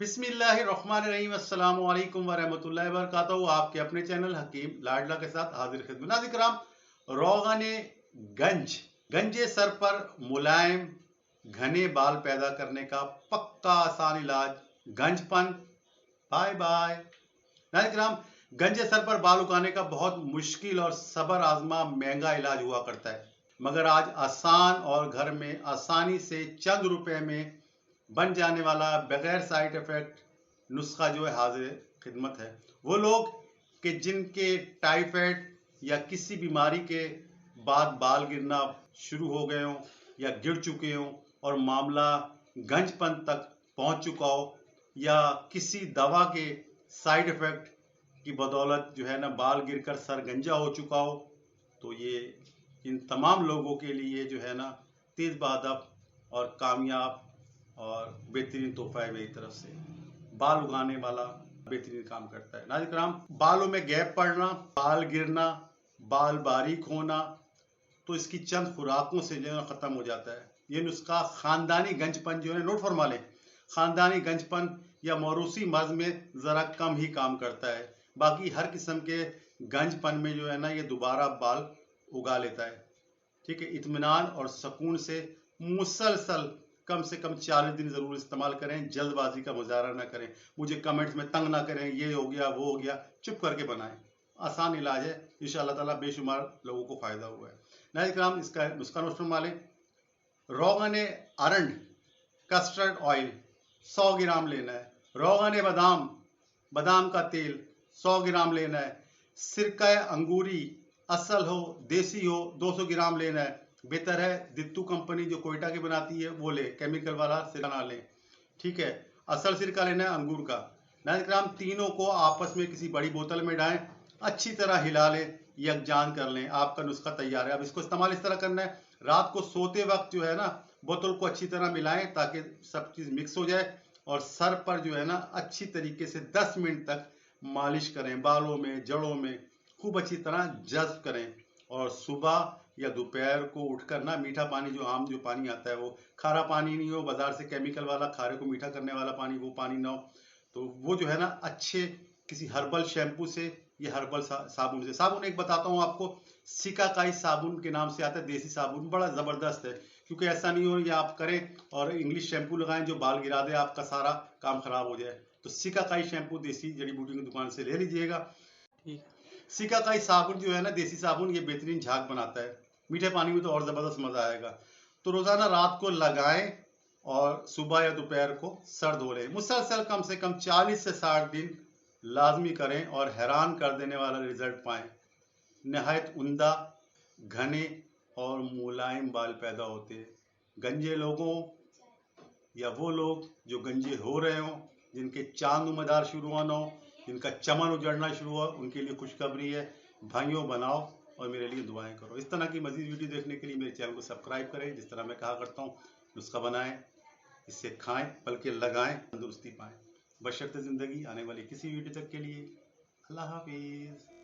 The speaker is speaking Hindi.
बिस्मिल्लाहिर्रहमानिर्रहीम अस्सलामु अलैकुम वरहमतुल्लाहि वबरकातुहू। आपके अपने चैनल हकीम लाडला के साथ हाजिर खिदमत। नाज़रीन किराम, रोगने गंज, गंजे सर पर मुलायम घने बाल पैदा करने का पक्का आसान इलाज गंजपन। Bye bye. नाज़रीन किराम, गंजे सर पर बाल उगाने का बहुत मुश्किल और सबर आजमा महंगा इलाज हुआ करता है, मगर आज आसान और घर में आसानी से चंद रुपए में बन जाने वाला बगैर साइड इफेक्ट नुस्खा जो है हाजिर खिदमत है। वो लोग कि जिनके टाइफाइड या किसी बीमारी के बाद बाल गिरना शुरू हो गए हों या गिर चुके हों और मामला गंजपन तक पहुंच चुका हो, या किसी दवा के साइड इफेक्ट की बदौलत जो है ना बाल गिरकर सर गंजा हो चुका हो, तो ये इन तमाम लोगों के लिए जो है ना तेज बादब और कामयाब और बेहतरीन तोहफा है मेरी तरफ से। बाल उगाने वाला बेहतरीन काम करता है। नाज़रीन किराम, बालों में गैप पड़ना, बाल गिरना, बाल बारीक होना, तो इसकी चंद खुराकों से जो है खत्म हो जाता है। ये नुस्खा खानदानी गंजपन जो है, नोट फरमा लें, खानदानी गंजपन या मौरूसी मर्ज में जरा कम ही काम करता है। बाकी हर किस्म के गंजपन में जो है ना ये दोबारा बाल उगा लेता है। ठीक है, इत्मीनान और सुकून से मुसलसल कम से कम 40 दिन जरूर इस्तेमाल करें। जल्दबाजी का मुजाहरा ना करें, मुझे कमेंट्स में तंग ना करें, ये हो गया वो हो गया। चुप करके बनाएं। आसान इलाज है, इंशाअल्लाह ताला बेशुमार लोगों को फायदा हुआ है। नाज़रीन किराम, इसका नुस्खा नोट फरमा लें। रोगन अरंड कस्टर्ड ऑयल 100 ग्राम लेना है। रोगन बादाम, बादाम का तेल 100 ग्राम लेना है। सिरका अंगूरी असल हो देसी हो 200 ग्राम लेना है। बेहतर है दित्तू कंपनी जो कोयटा की बनाती है वो ले, केमिकल वाला सिरका ना लें। ठीक है, असल सिरका लेना है अंगूर का। नाज़रीन किराम, तीनों को आपस में किसी बड़ी बोतल में डालें, अच्छी तरह हिला लें, यकजान कर लें। आपका नुस्खा तैयार है। अब इसको इस्तेमाल इस तरह करना है, रात को सोते वक्त जो है ना बोतल को अच्छी तरह मिलाएं ताकि सब चीज़ मिक्स हो जाए, और सर पर जो है ना अच्छी तरीके से 10 मिनट तक मालिश करें। बालों में, जड़ों में खूब अच्छी तरह जज्ब करें, और सुबह या दोपहर को उठकर ना मीठा पानी, जो आम जो पानी आता है वो खारा पानी नहीं हो, बाजार से केमिकल वाला खारे को मीठा करने वाला पानी वो पानी ना हो, तो वो जो है ना अच्छे किसी हर्बल शैम्पू से या हर्बल साबुन से। साबुन एक बताता हूँ आपको, सिकाकाई साबुन के नाम से आता है, देसी साबुन बड़ा ज़बरदस्त है। क्योंकि ऐसा नहीं हो ये आप करें और इंग्लिश शैम्पू लगाएं जो बाल गिरा दे, आपका सारा काम खराब हो जाए। तो सिकाकाई शैम्पू देसी जड़ी बूटी की दुकान से ले लीजिएगा। ठीक, सिकाकाई साबुन जो है ना देसी साबुन, ये बेहतरीन झाग बनाता है। मीठे पानी में तो और ज़बरदस्त मज़ा आएगा। तो रोज़ाना रात को लगाएं और सुबह या दोपहर को सर धो लें। मुसलसल कम से कम 40 से 60 दिन लाजमी करें और हैरान कर देने वाला रिजल्ट पाएं। नहायत उम्दा, घने और मुलायम बाल पैदा होते हैं। गंजे लोगों या वो लोग जो गंजे हो रहे हों, जिनके चांद उम्रदार शुरू होना हो, जिनका चमन उजड़ना शुरू हो, उनके लिए खुशखबरी है। भाइयों, बनाओ और मेरे लिए दुआएं करो। इस तरह की मजीद वीडियो देखने के लिए मेरे चैनल को सब्सक्राइब करें। जिस तरह मैं कहा करता हूँ, नुस्खा बनाएं, इससे खाएं बल्कि लगाएं, तंदुरुस्ती पाएं। बशर्ते ज़िंदगी। आने वाली किसी वीडियो तक के लिए अल्लाह हाफिज़।